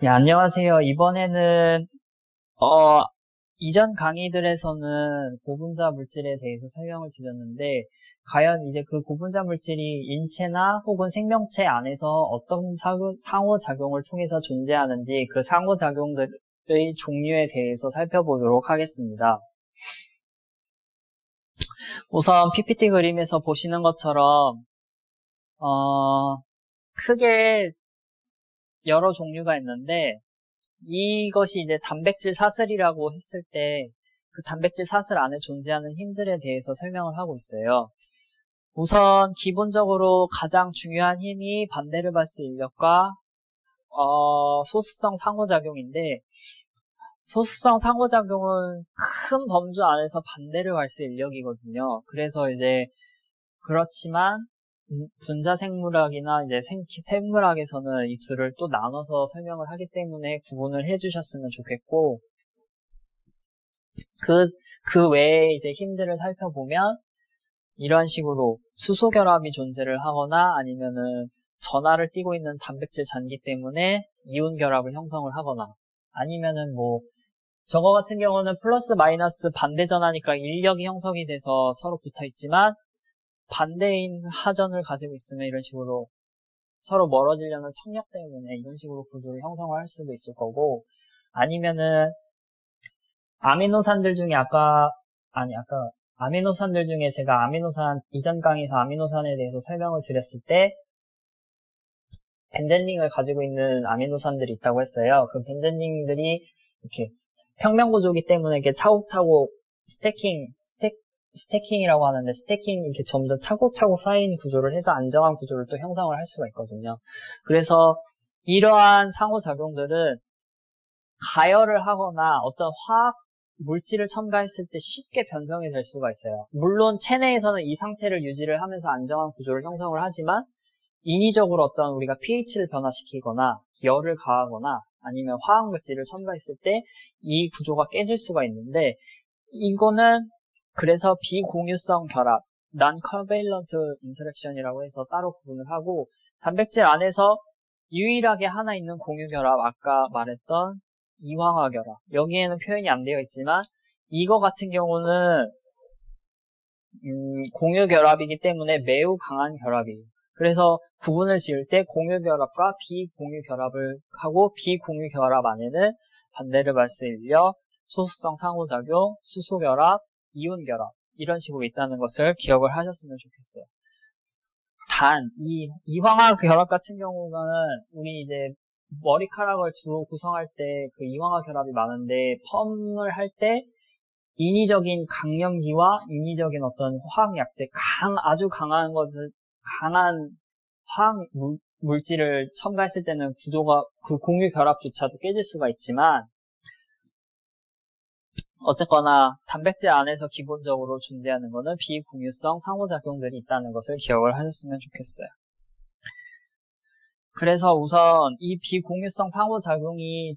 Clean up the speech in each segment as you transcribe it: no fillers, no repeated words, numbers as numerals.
네, 안녕하세요. 이번에는 어, 이전 강의들에서는 고분자 물질에 대해서 설명을 드렸는데 과연 이제 그 고분자 물질이 인체나 혹은 생명체 안에서 어떤 상호작용을 통해서 존재하는지 그 상호작용들의 종류에 대해서 살펴보도록 하겠습니다. 우선 PPT 그림에서 보시는 것처럼 크게 여러 종류가 있는데 이것이 이제 단백질 사슬이라고 했을 때 그 단백질 사슬 안에 존재하는 힘들에 대해서 설명을 하고 있어요. 우선 기본적으로 가장 중요한 힘이 반데르발스 인력과 소수성 상호작용인데 소수성 상호작용은 큰 범주 안에서 반데르발스 인력이거든요. 그래서 이제 그렇지만 분자 생물학이나 이제 생물학에서는 이 둘을 또 나눠서 설명을 하기 때문에 구분을 해주셨으면 좋겠고, 그 외에 이제 힘들을 살펴보면 이런 식으로 수소 결합이 존재를 하거나 아니면은 전하를 띠고 있는 단백질 잔기 때문에 이온 결합을 형성을 하거나 아니면은 뭐 저거 같은 경우는 플러스 마이너스 반대 전하니까 인력이 형성이 돼서 서로 붙어 있지만 반대인 하전을 가지고 있으면 이런 식으로 서로 멀어지려는 청력 때문에 이런 식으로 구조를 형성을 할 수도 있을 거고, 아니면은 아미노산들 중에 아미노산들 중에 제가 아미노산 이전 강의에서 아미노산에 대해서 설명을 드렸을 때 벤젠링을 가지고 있는 아미노산들이 있다고 했어요. 그 벤젠링들이 이렇게 평면 구조이기 때문에 이렇게 차곡차곡 스태킹이라고 하는데 스태킹 이렇게 점점 차곡차곡 쌓인 구조를 해서 안정한 구조를 또 형성을 할 수가 있거든요. 그래서 이러한 상호작용들은 가열을 하거나 어떤 화학 물질을 첨가했을 때 쉽게 변성이 될 수가 있어요. 물론 체내에서는 이 상태를 유지를 하면서 안정한 구조를 형성을 하지만 인위적으로 어떤 우리가 pH를 변화시키거나 열을 가하거나 아니면 화학 물질을 첨가했을 때 이 구조가 깨질 수가 있는데 이거는 그래서 비공유성 결합, non-covalent interaction이라고 해서 따로 구분을 하고, 단백질 안에서 유일하게 하나 있는 공유 결합, 아까 말했던 이황화 결합, 여기에는 표현이 안 되어 있지만 이거 같은 경우는 공유 결합이기 때문에 매우 강한 결합이에요. 그래서 구분을 지을 때 공유 결합과 비공유 결합을 하고, 비공유 결합 안에는 반데르발스 인력, 소수성 상호작용, 수소 결합, 이온 결합 이런 식으로 있다는 것을 기억을 하셨으면 좋겠어요. 단, 이 이황화 결합 같은 경우는 우리 이제 머리카락을 주로 구성할 때 그 이황화 결합이 많은데 펌을 할 때 인위적인 강염기와 인위적인 어떤 화학 약재, 아주 강한 화학 물질을 첨가했을 때는 구조가 그 공유 결합조차도 깨질 수가 있지만 어쨌거나 단백질 안에서 기본적으로 존재하는 것은 비공유성 상호작용들이 있다는 것을 기억을 하셨으면 좋겠어요. 그래서 우선 이 비공유성 상호작용이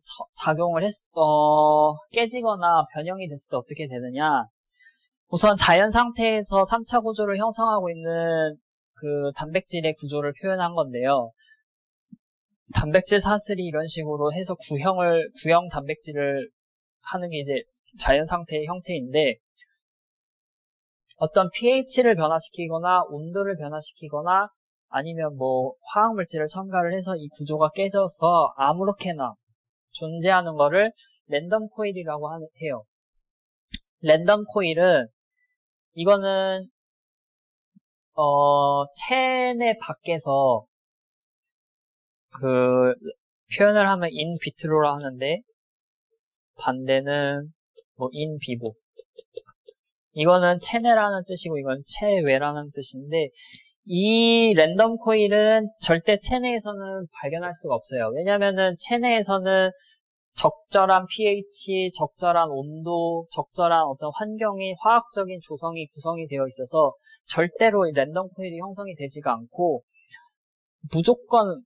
깨지거나 변형이 됐을 때 어떻게 되느냐, 우선 자연 상태에서 3차 구조를 형성하고 있는 그 단백질의 구조를 표현한 건데요. 단백질 사슬이 이런 식으로 해서 구형 단백질을 하는 게 이제 자연 상태의 형태인데 어떤 pH를 변화시키거나 온도를 변화시키거나 아니면 뭐 화학 물질을 첨가를 해서 이 구조가 깨져서 아무렇게나 존재하는 거를 랜덤 코일이라고 해요. 랜덤 코일은 이거는 체내 밖에서 그 표현을 하면 인비트로라 하는데 반대는 뭐 인비보, 이거는 체내라는 뜻이고 이건 체외라는 뜻인데 이 랜덤 코일은 절대 체내에서는 발견할 수가 없어요. 왜냐면은 체내에서는 적절한 pH, 적절한 온도, 적절한 어떤 환경이 화학적인 조성이 구성이 되어 있어서 절대로 이 랜덤 코일이 형성이 되지가 않고 무조건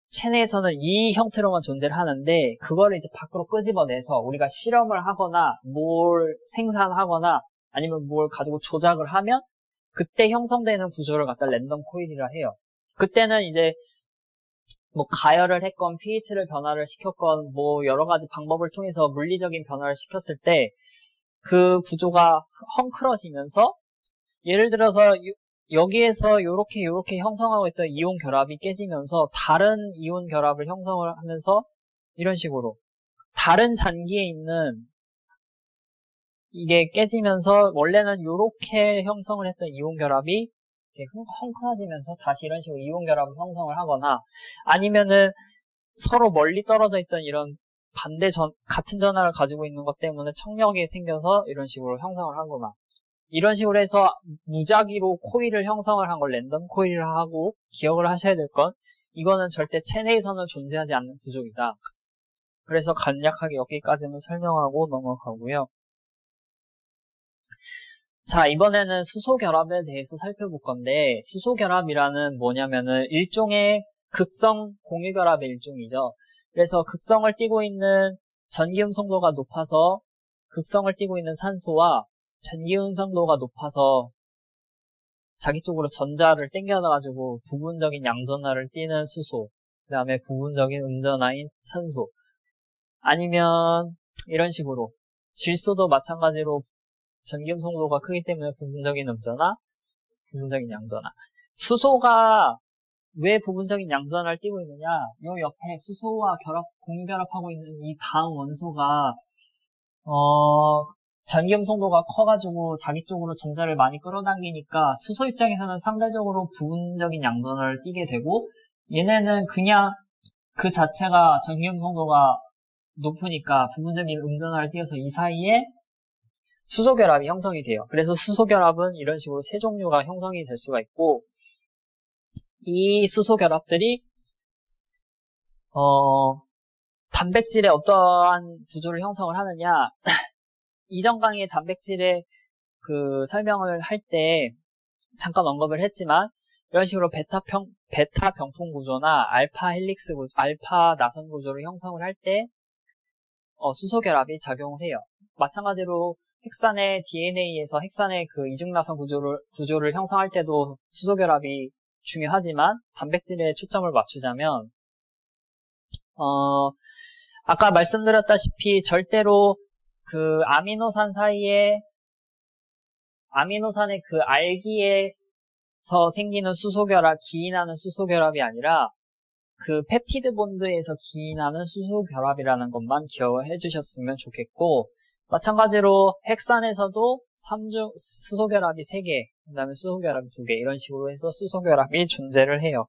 체내에서는 이 형태로만 존재를 하는데 그거를 이제 밖으로 끄집어내서 우리가 실험을 하거나 뭘 생산하거나 아니면 뭘 가지고 조작을 하면 그때 형성되는 구조를 갖다 랜덤 코일이라 해요. 그때는 이제 뭐 가열을 했건 pH를 변화를 시켰건 뭐 여러 가지 방법을 통해서 물리적인 변화를 시켰을 때 그 구조가 헝클어지면서 예를 들어서 여기에서 요렇게 형성하고 있던 이온 결합이 깨지면서 다른 이온 결합을 형성을 하면서 이런 식으로 다른 잔기에 있는 이게 깨지면서 원래는 요렇게 형성을 했던 이온 결합이 이렇게 헝클어지면서 다시 이런 식으로 이온 결합을 형성을 하거나 아니면은 서로 멀리 떨어져 있던 이런 같은 전하를 가지고 있는 것 때문에 청력이 생겨서 이런 식으로 형성을 하거나 이런 식으로 해서 무작위로 코일을 형성을 한 걸 랜덤 코일을 하고 기억을 하셔야 될 건 이거는 절대 체내에서는 존재하지 않는 구조이다. 그래서 간략하게 여기까지는 설명하고 넘어가고요. 자, 이번에는 수소결합에 대해서 살펴볼 건데 수소결합이라는 뭐냐면은 일종의 극성 공유결합의 일종이죠. 그래서 극성을 띠고 있는 전기음성도가 높아서 극성을 띠고 있는 산소와 전기음성도가 높아서 자기 쪽으로 전자를 땡겨가지고 부분적인 양전하를 띠는 수소, 그 다음에 부분적인 음전하인 산소, 아니면 이런 식으로 질소도 마찬가지로 전기음성도가 크기 때문에 부분적인 음전하, 부분적인 양전하. 수소가 왜 부분적인 양전하를 띠고 있느냐? 요 옆에 수소와 공유결합하고 있는 이 다음 원소가 전기음성도가 커가지고 자기 쪽으로 전자를 많이 끌어당기니까 수소 입장에서는 상대적으로 부분적인 양전하를 띠게 되고 얘네는 그냥 그 자체가 전기음성도가 높으니까 부분적인 음전하를 띄어서 이 사이에 수소결합이 형성이 돼요. 그래서 수소결합은 이런 식으로 세 종류가 형성이 될 수가 있고 이 수소결합들이 단백질에 어떠한 구조를 형성을 하느냐 이전 강의에 단백질의 그 설명을 할 때 잠깐 언급을 했지만 이런 식으로 베타 병풍 구조나 알파 헬릭스 구조, 알파 나선 구조를 형성을 할 때 수소결합이 작용을 해요. 마찬가지로 핵산의 DNA에서 핵산의 그 이중나선 구조를 형성할 때도 수소결합이 중요하지만 단백질에 초점을 맞추자면 아까 말씀드렸다시피 절대로 그 아미노산 사이에 아미노산의 그 알기에서 생기는 수소결합, 기인하는 수소결합이 아니라 그 펩티드 본드에서 기인하는 수소결합이라는 것만 기억을 해주셨으면 좋겠고 마찬가지로 핵산에서도 수소결합이 3개, 그 다음에 수소결합이 2개 이런 식으로 해서 수소결합이 존재를 해요.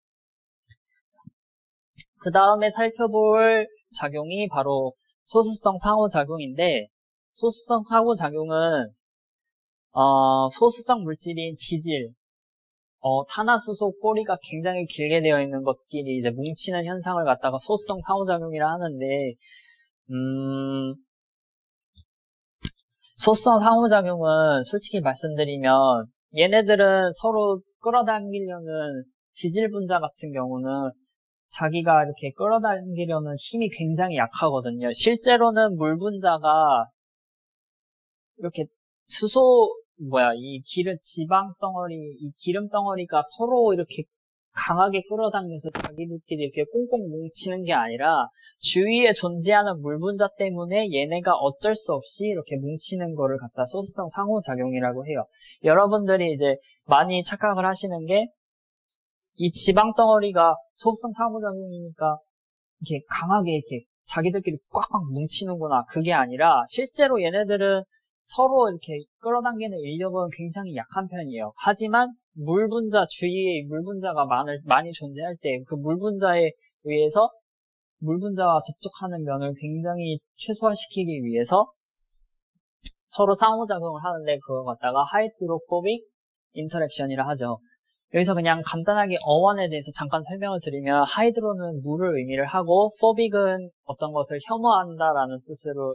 그 다음에 살펴볼 작용이 바로 소수성 상호작용인데 소수성 상호작용은 소수성 물질인 지질, 탄화수소 꼬리가 굉장히 길게 되어 있는 것끼리 이제 뭉치는 현상을 갖다가 소수성 상호작용이라 하는데 소수성 상호작용은 솔직히 말씀드리면 얘네들은 서로 끌어당기려는 지질 분자 같은 경우는 자기가 이렇게 끌어당기려는 힘이 굉장히 약하거든요. 실제로는 물 분자가 이렇게 이 지방 덩어리, 이 기름 덩어리가 서로 이렇게 강하게 끌어당겨서 자기들끼리 이렇게 꽁꽁 뭉치는 게 아니라 주위에 존재하는 물 분자 때문에 얘네가 어쩔 수 없이 이렇게 뭉치는 거를 갖다 소수성 상호작용이라고 해요. 여러분들이 이제 많이 착각을 하시는 게 이 지방 덩어리가 소수성 상호작용이니까 이렇게 강하게 이렇게 자기들끼리 꽉꽉 뭉치는구나. 그게 아니라 실제로 얘네들은 서로 이렇게 끌어당기는 인력은 굉장히 약한 편이에요. 하지만 물 분자, 주위에 물 분자가 많이 존재할 때 그 물 분자에 의해서 물 분자와 접촉하는 면을 굉장히 최소화시키기 위해서 서로 상호작용을 하는데 그걸 갖다가 하이드로포빅 인터랙션이라 하죠. 여기서 그냥 간단하게 어원에 대해서 잠깐 설명을 드리면 하이드로는 물을 의미를 하고 포빅은 어떤 것을 혐오한다라는 뜻으로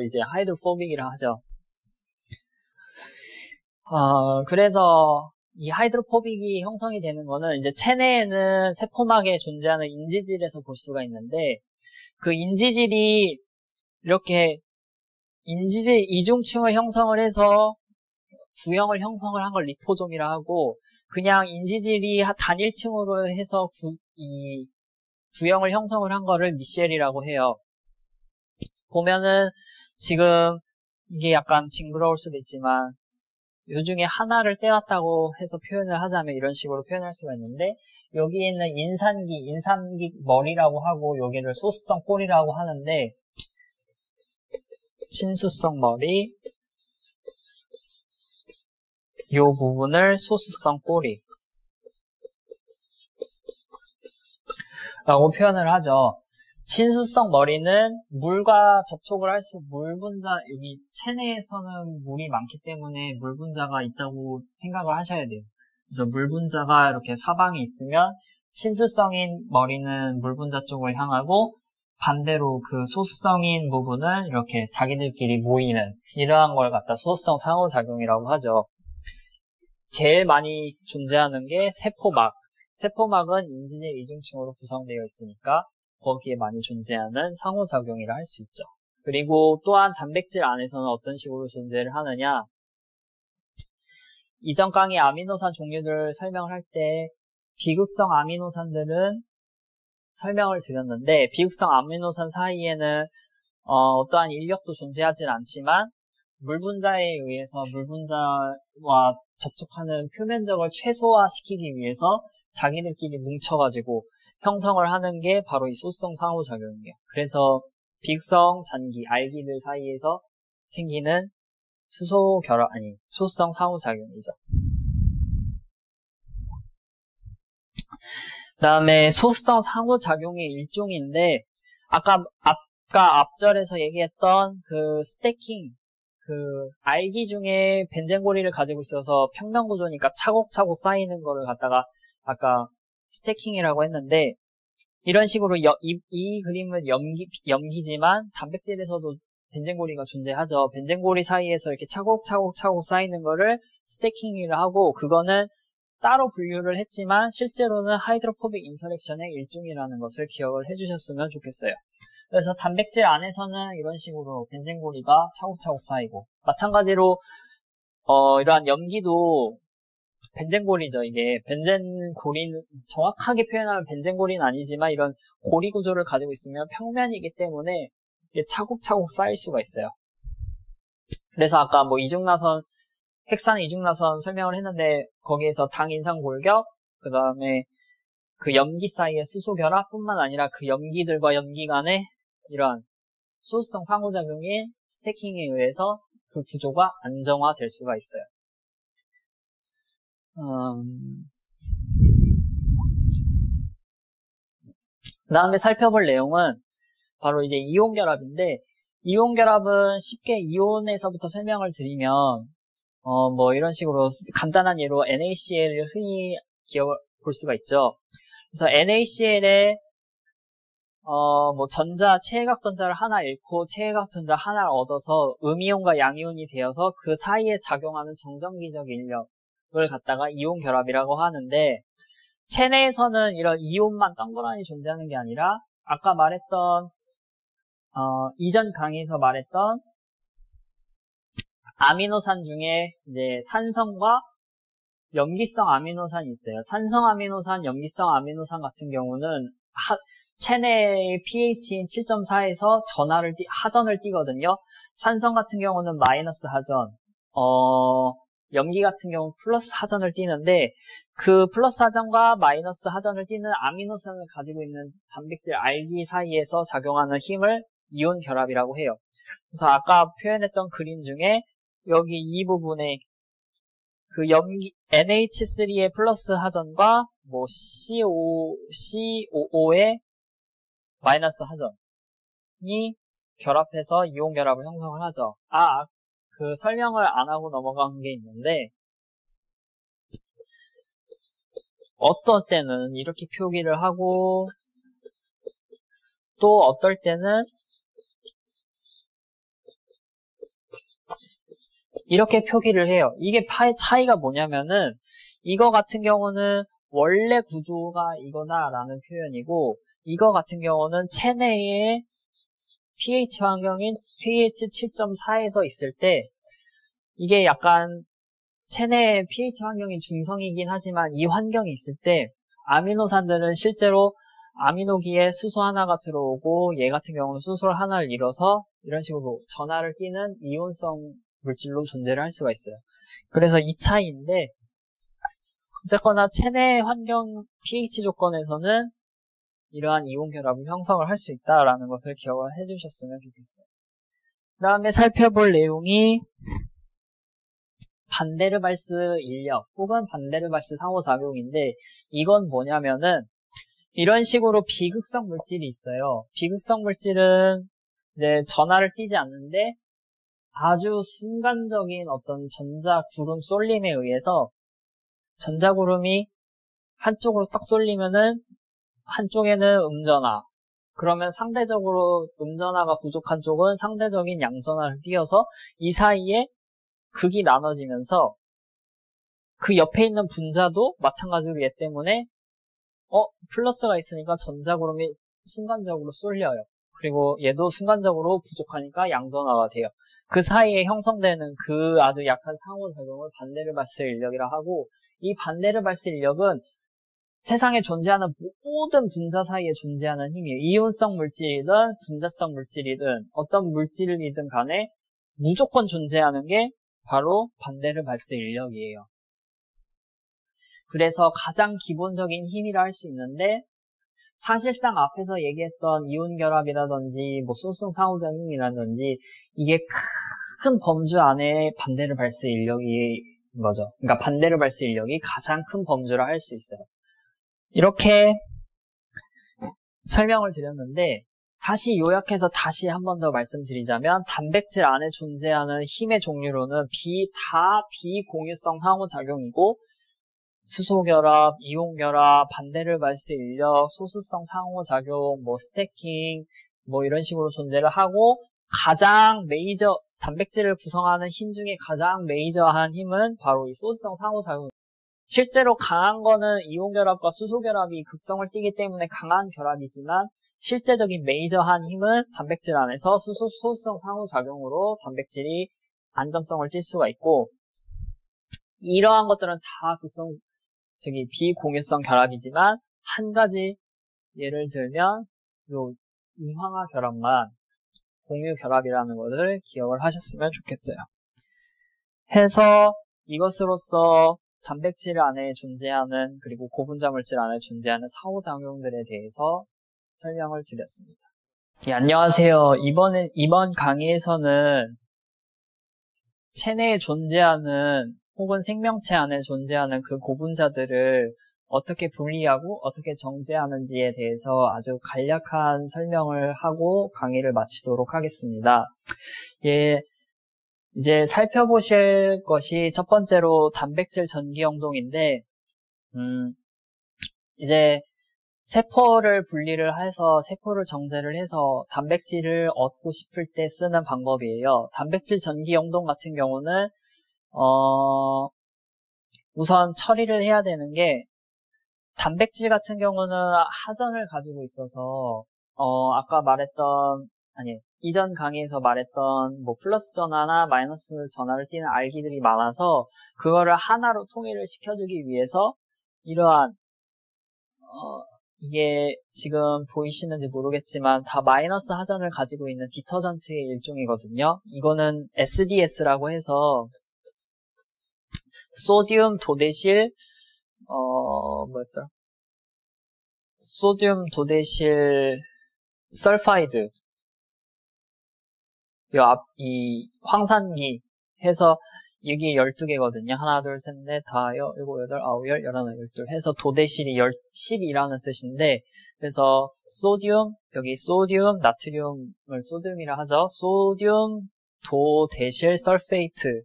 이제 하이드로포빅이라 하죠. 그래서 이 하이드로포빅이 형성이 되는 거는 이제 체내에는 세포막에 존재하는 인지질에서 볼 수가 있는데 그 인지질이 이렇게 인지질 이중층을 형성을 해서 구형을 형성을 한 걸 리포솜이라 하고 그냥 인지질이 단일층으로 해서 이 구형을 형성을 한 거를 미셸이라고 해요. 보면은 지금 이게 약간 징그러울 수도 있지만 요 중에 하나를 떼왔다고 해서 표현을 하자면 이런 식으로 표현할 수가 있는데, 여기에 있는 인삼기 머리라고 하고 여기를 소수성 꼬리라고 하는데, 친수성 머리, 요 부분을 소수성 꼬리 라고 표현을 하죠. 친수성 머리는 물과 접촉을 할 수, 물 분자, 여기 체내에서는 물이 많기 때문에 물 분자가 있다고 생각을 하셔야 돼요. 그래서 물 분자가 이렇게 사방에 있으면 친수성인 머리는 물 분자 쪽을 향하고, 반대로 그 소수성인 부분은 이렇게 자기들끼리 모이는, 이러한 걸 갖다 소수성 상호작용이라고 하죠. 제일 많이 존재하는 게 세포막. 세포막은 인지제 이중층으로 구성되어 있으니까 거기에 많이 존재하는 상호작용이라 할 수 있죠. 그리고 또한 단백질 안에서는 어떤 식으로 존재를 하느냐, 이전 강의 아미노산 종류들 설명을 할 때 비극성 아미노산들은 설명을 드렸는데, 비극성 아미노산 사이에는 어떠한 인력도 존재하진 않지만 물 분자에 의해서 물 분자와 접촉하는 표면적을 최소화시키기 위해서 자기들끼리 뭉쳐가지고 형성을 하는 게 바로 이 소수성 상호작용이에요. 그래서 비극성 잔기, 알기들 사이에서 생기는 소수성 상호작용이죠. 그 다음에 소수성 상호작용의 일종인데, 아까 앞절에서 얘기했던 그 스태킹, 그 알기 중에 벤젠고리를 가지고 있어서 평면구조니까 차곡차곡 쌓이는 거를 갖다가 아까 스태킹이라고 했는데, 이런 식으로 이 그림은 염기지만 단백질에서도 벤젠고리가 존재하죠. 벤젠고리 사이에서 이렇게 차곡차곡 쌓이는 거를 스태킹이라 하고, 그거는 따로 분류를 했지만 실제로는 하이드로포빅 인터랙션의 일종이라는 것을 기억을 해주셨으면 좋겠어요. 그래서 단백질 안에서는 이런 식으로 벤젠고리가 차곡차곡 쌓이고, 마찬가지로 이러한 염기도 벤젠고리죠. 이게 벤젠고리는 정확하게 표현하면 벤젠고리는 아니지만 이런 고리 구조를 가지고 있으면 평면이기 때문에 이게 차곡차곡 쌓일 수가 있어요. 그래서 아까 뭐 이중나선, 핵산 이중나선 설명을 했는데, 거기에서 당인상골격, 그 다음에 그 염기 사이의 수소결합뿐만 아니라 그 염기들과 염기 간의 이러한 소수성 상호작용인 스태킹에 의해서 그 구조가 안정화될 수가 있어요. 그 다음에 살펴볼 내용은 바로 이제 이온 결합인데, 이온 결합은 쉽게 이온에서부터 설명을 드리면 뭐 이런 식으로 간단한 예로 NaCl을 흔히 볼 수가 있죠. 그래서 NaCl에 뭐 체외각 전자를 하나 잃고 체외각 전자 하나를 얻어서 음이온과 양이온이 되어서 그 사이에 작용하는 정전기적 인력을 갖다가 이온 결합이라고 하는데, 체내에서는 이런 이온만 덩그러니 존재하는 게 아니라 아까 말했던 이전 강의에서 말했던 아미노산 중에 이제 산성과 염기성 아미노산이 있어요. 산성 아미노산, 염기성 아미노산 같은 경우는 체내의 pH인 7.4에서 하전을 띠거든요. 산성 같은 경우는 마이너스 하전, 염기 같은 경우는 플러스 하전을 띠는데, 그 플러스 하전과 마이너스 하전을 띠는 아미노산을 가지고 있는 단백질 알기 사이에서 작용하는 힘을 이온 결합이라고 해요. 그래서 아까 표현했던 그림 중에 여기 이 부분에 그 NH3의 플러스 하전과 뭐 COO의 마이너스 하전이 결합해서 이온 결합을 형성을 하죠. 그 설명을 안 하고 넘어간 게 있는데, 어떤 때는 이렇게 표기를 하고, 또 어떨 때는 이렇게 표기를 해요. 이게 차이가 뭐냐면은, 이거 같은 경우는 원래 구조가 이거다라는 표현이고, 이거 같은 경우는 체내의 pH 환경인 pH 7.4에서 있을 때, 이게 약간 체내의 pH 환경이 중성이긴 하지만 이 환경이 있을 때 아미노산들은 실제로 아미노기에 수소 하나가 들어오고 얘 같은 경우는 수소를 하나를 잃어서 이런 식으로 전하를 띠는 이온성 물질로 존재를 할 수가 있어요. 그래서 이 차이인데 어쨌거나 체내 환경 pH 조건에서는 이러한 이온 결합을 형성을 할 수 있다라는 것을 기억을 해주셨으면 좋겠어요. 그 다음에 살펴볼 내용이 반데르발스 인력 혹은 반데르발스 상호작용인데 이건 뭐냐면은 이런 식으로 비극성 물질이 있어요. 비극성 물질은 이제 전하를 띠지 않는데 아주 순간적인 어떤 전자구름 쏠림에 의해서 전자구름이 한쪽으로 딱 쏠리면은 한쪽에는 음전하, 그러면 상대적으로 음전하가 부족한 쪽은 상대적인 양전하를 띄어서 이 사이에 극이 나눠지면서 그 옆에 있는 분자도 마찬가지로 얘 때문에 플러스가 있으니까 전자구름이 순간적으로 쏠려요. 그리고 얘도 순간적으로 부족하니까 양전하가 돼요. 그 사이에 형성되는 그 아주 약한 상호작용을 반데르발스 인력이라 하고, 이 반데르발스 인력은 세상에 존재하는 모든 분자 사이에 존재하는 힘이에요. 이온성 물질이든 분자성 물질이든 어떤 물질이든 간에 무조건 존재하는 게 바로 반데르발스 인력이에요. 그래서 가장 기본적인 힘이라 할 수 있는데, 사실상 앞에서 얘기했던 이온 결합이라든지 뭐 소수성 상호작용이라든지 이게 큰 범주 안에 반데르발스 인력이 거죠. 그러니까 반데르발스 인력이 가장 큰 범주라 할 수 있어요. 이렇게 설명을 드렸는데, 다시 요약해서 다시 한 번 더 말씀드리자면 단백질 안에 존재하는 힘의 종류로는 다 비공유성 상호작용이고, 수소결합, 이온결합, 반데르발스 인력, 소수성 상호작용, 뭐 스태킹, 뭐 이런 식으로 존재를 하고, 가장 메이저, 단백질을 구성하는 힘 중에 가장 메이저한 힘은 바로 이 소수성 상호작용. 실제로 강한 거는 이온결합과 수소결합이 극성을 띠기 때문에 강한 결합이지만, 실제적인 메이저한 힘은 단백질 안에서 소수성 상호작용으로 단백질이 안정성을 띌 수가 있고, 이러한 것들은 다 비공유성 결합이지만, 한 가지 예를 들면 요 이황화 결합만 공유 결합이라는 것을 기억을 하셨으면 좋겠어요. 해서 이것으로써 단백질 안에 존재하는, 그리고 고분자 물질 안에 존재하는 상호작용들에 대해서 설명을 드렸습니다. 안녕하세요. 이번 강의에서는 체내에 존재하는 혹은 생명체 안에 존재하는 그 고분자들을 어떻게 분리하고 어떻게 정제하는지에 대해서 아주 간략한 설명을 하고 강의를 마치도록 하겠습니다. 이제 살펴보실 것이 첫 번째로 단백질 전기 영동인데, 이제 세포를 분리를 해서 세포를 정제를 해서 단백질을 얻고 싶을 때 쓰는 방법이에요. 단백질 전기 영동 같은 경우는 우선 처리를 해야 되는 게, 단백질 같은 경우는 하전을 가지고 있어서 이전 강의에서 말했던 뭐 플러스 전하나 마이너스 전하를 띠는 알기들이 많아서 그거를 하나로 통일을 시켜주기 위해서 이러한 이게 지금 보이시는지 모르겠지만 다 마이너스 하전을 가지고 있는 디터전트의 일종이거든요. 이거는 SDS라고 해서 소듐 도대실 소듐 도대실 설파이드, 이 황산기 해서 이게 12개거든요. 하나, 둘, 셋, 넷, 다, 일곱, 여덟, 아홉, 열, 열하나, 열둘 해서 도대실이 10이라는 뜻인데, 그래서 소듐, 여기 소듐, 나트륨을 소듐이라 하죠. 소듐 도대실 설페이트,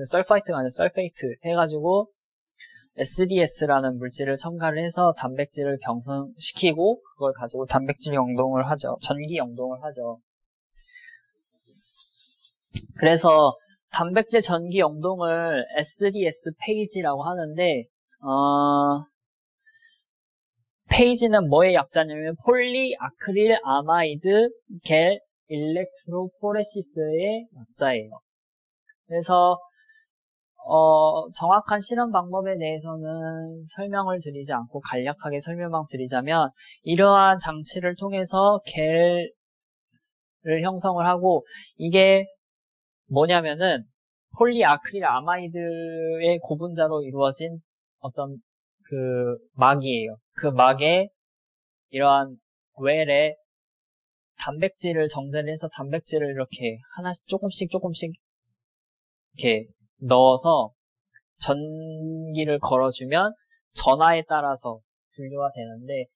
설파이트가 아니라 설페이트 해가지고 SDS라는 물질을 첨가를 해서 단백질을 병성시키고 그걸 가지고 단백질 영동을 하죠. 전기 영동을 하죠. 그래서 단백질 전기 영동을 SDS 페이지라고 하는데, 페이지는 뭐의 약자냐면 폴리아크릴 아마이드 겔 일렉트로포레시스의 약자예요. 그래서 정확한 실험 방법에 대해서는 설명을 드리지 않고 간략하게 설명만 드리자면, 이러한 장치를 통해서 겔을 형성을 하고, 이게 뭐냐면은 폴리아크릴 아마이드의 고분자로 이루어진 어떤 그 막이에요. 그 막에 이러한 웰에 단백질을 정제를 해서 단백질을 이렇게 하나씩 조금씩 이렇게 넣어서 전기를 걸어주면 전하에 따라서 분류가 되는데,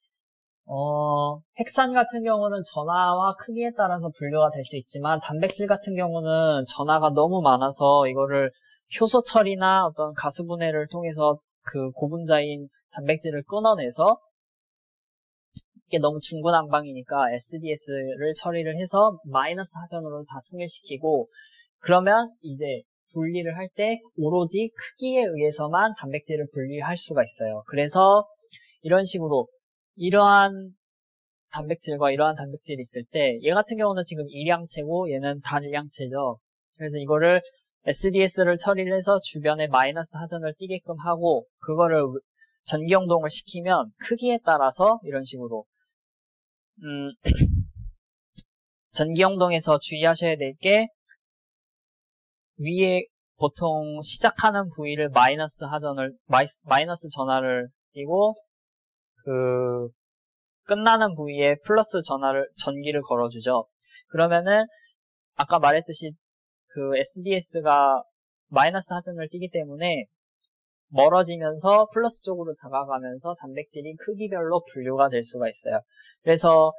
핵산 같은 경우는 전하와 크기에 따라서 분류가 될 수 있지만, 단백질 같은 경우는 전하가 너무 많아서 이거를 효소 처리나 어떤 가수 분해를 통해서 그 고분자인 단백질을 끊어내서, 이게 너무 중구난방이니까 SDS를 처리를 해서 마이너스 하전으로 다 통일시키고, 그러면 이제 분리를 할 때 오로지 크기에 의해서만 단백질을 분리할 수가 있어요. 그래서 이런 식으로 이러한 단백질과 이러한 단백질이 있을 때, 얘 같은 경우는 지금 일양체고 얘는 단일양체죠. 그래서 이거를 SDS를 처리를 해서 주변에 마이너스 하전을 띄게끔 하고, 그거를 전기용동을 시키면 크기에 따라서 이런 식으로 전기용동에서 주의하셔야 될 게, 위에 보통 시작하는 부위를 마이너스 전하를 띄고, 그 끝나는 부위에 플러스 전기를 걸어주죠. 그러면은 아까 말했듯이 그 SDS가 마이너스 하전을 띄기 때문에 멀어지면서 플러스 쪽으로 다가가면서 단백질이 크기별로 분류가 될 수가 있어요. 그래서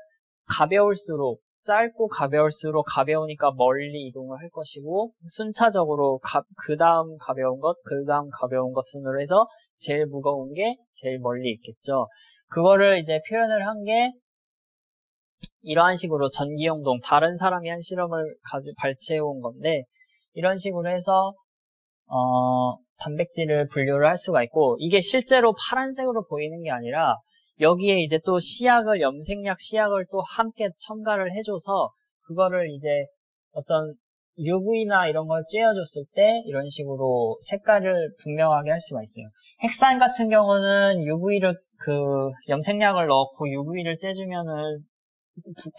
가벼울수록, 짧고 가벼울수록 가벼우니까 멀리 이동을 할 것이고, 순차적으로 그 다음 가벼운 것, 그 다음 가벼운 것 순으로 해서 제일 무거운 게 제일 멀리 있겠죠. 그거를 이제 표현을 한 게 이러한 식으로 전기용동, 다른 사람이 한 실험을 발췌해 온 건데, 이런 식으로 해서 단백질을 분류를 할 수가 있고, 이게 실제로 파란색으로 보이는 게 아니라 여기에 이제 또 염색약 시약을 또 함께 첨가를 해줘서, 그거를 이제 어떤 UV나 이런 걸 쬐어줬을 때 이런 식으로 색깔을 분명하게 할 수가 있어요. 핵산 같은 경우는 염색약을 넣고 UV를 쬐주면은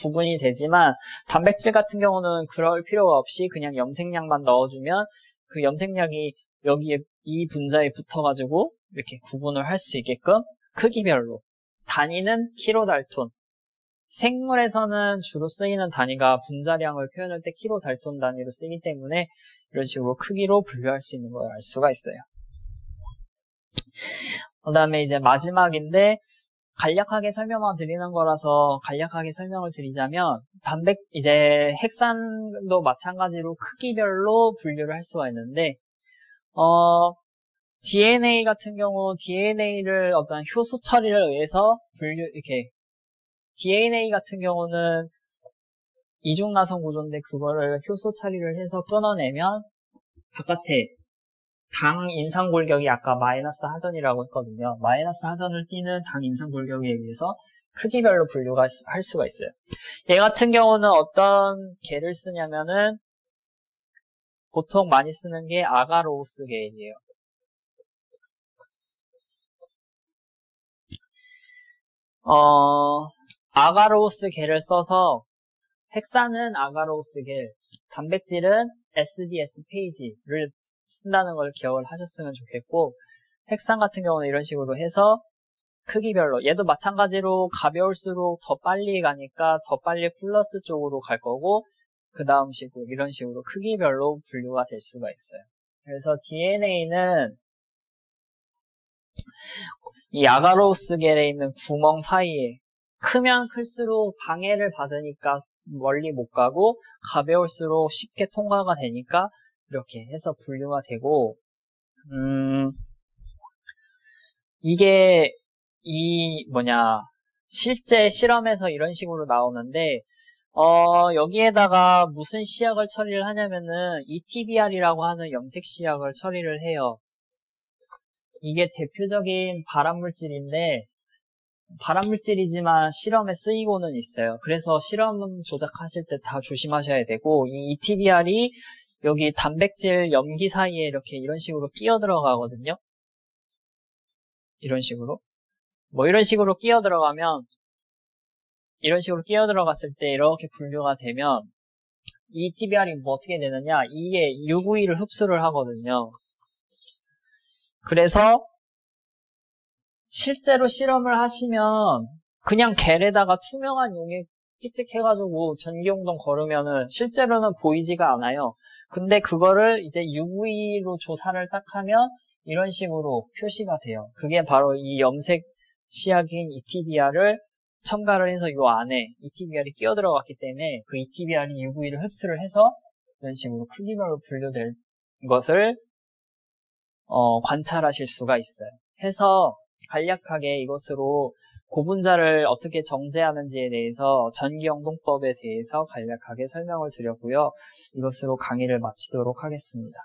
구분이 되지만, 단백질 같은 경우는 그럴 필요가 없이 그냥 염색약만 넣어주면 그 염색약이 여기에 이 분자에 붙어가지고 이렇게 구분을 할 수 있게끔 크기별로, 단위는 킬로달톤, 생물에서는 주로 쓰이는 단위가 분자량을 표현할 때 킬로달톤 단위로 쓰이기 때문에 이런 식으로 크기로 분류할 수 있는 걸 알 수가 있어요. 그 다음에 이제 마지막인데, 간략하게 설명만 드리는 거라서 간략하게 설명을 드리자면, 이제 핵산도 마찬가지로 크기별로 분류를 할 수가 있는데, DNA 같은 경우, DNA를 어떤 효소 처리를 의해서 DNA 같은 경우는 이중나선 구조인데, 그거를 효소 처리를 해서 끊어내면 바깥에 당 인상 골격이 아까 마이너스 하전이라고 했거든요. 마이너스 하전을 띠는 당 인상 골격에 의해서 크기별로 분류가 할 수가 있어요. 얘 같은 경우는 어떤 개를 쓰냐면은 보통 많이 쓰는 게 아가로우스 개이에요. 아가로우스 개를 써서, 핵산은 아가로우스 개, 단백질은 SDS 페이지를 쓴다는 걸 기억을 하셨으면 좋겠고, 핵산 같은 경우는 이런 식으로 해서 크기별로, 얘도 마찬가지로 가벼울수록 더 빨리 가니까 더 빨리 플러스 쪽으로 갈 거고, 그 다음 식으로 이런 식으로 크기별로 분류가 될 수가 있어요. 그래서 DNA는 이 아가로우스겔에 있는 구멍 사이에, 크면 클수록 방해를 받으니까 멀리 못 가고, 가벼울수록 쉽게 통과가 되니까 이렇게 해서 분류가 되고, 이게 실제 실험에서 이런 식으로 나오는데, 여기에다가 무슨 시약을 처리를 하냐면은 ETBR이라고 하는 염색 시약을 처리를 해요. 이게 대표적인 발암물질인데, 발암물질이지만 실험에 쓰이고는 있어요. 그래서 실험 조작하실 때 다 조심하셔야 되고, 이 ETBR이 여기 단백질 염기 사이에 이렇게 이런 식으로 끼어 들어가거든요. 이런 식으로. 뭐 이런 식으로 끼어 들어가면, 이런 식으로 끼어 들어갔을 때 이렇게 분류가 되면, 이 TBR이 뭐 어떻게 되느냐, 이게 UV를 흡수를 하거든요. 그래서 실제로 실험을 하시면 그냥 겔에다가 투명한 용액 찍찍해가지고 전기용동 걸으면은 실제로는 보이지가 않아요. 근데 그거를 이제 UV로 조사를 딱 하면 이런 식으로 표시가 돼요. 그게 바로 이 염색 시약인 ETBR을 첨가를 해서 요 안에 ETBR이 끼어 들어갔기 때문에 그 ETBR이 UV를 흡수를 해서 이런 식으로 크기별로 분류될 것을 관찰하실 수가 있어요. 해서 간략하게 이것으로 고분자를 어떻게 정제하는지에 대해서 전기영동법에 대해서 간략하게 설명을 드렸고요. 이것으로 강의를 마치도록 하겠습니다.